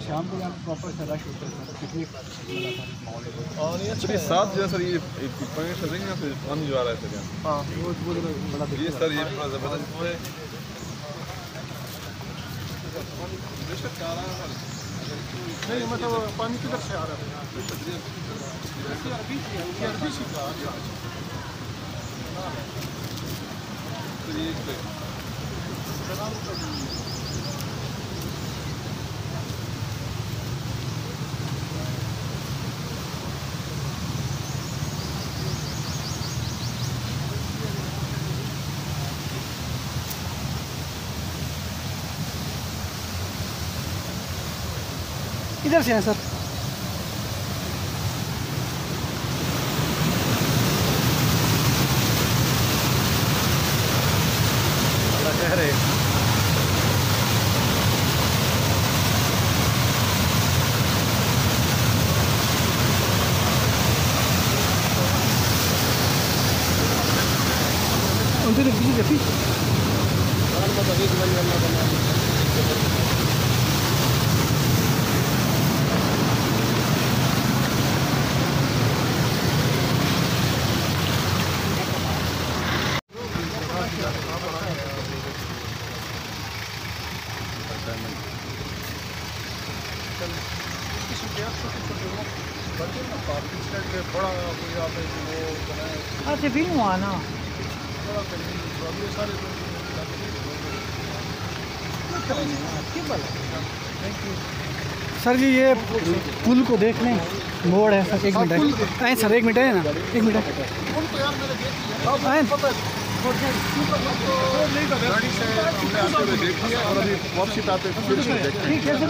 शाम को यहाँ प्रॉपर से रश होता है पिकनिक और ये सर ये साथ जो है सर ये पॉइंट सर यहाँ पे पानी जो आ रहा है सर यहाँ। हाँ वो बड़ा ये सर ये पूरा ज़बरदस्त है। नहीं मतलब पानी किधर से आ रहा है? किधर से हैं सर? कह रहे उनसे तो अच्छा भी हुआ ना सर जी ये पुल को देख लें मोड़ है सर। एक मिनट है सर, एक मिनट है ना, एक मिनट वापसी आते ठीक है सर।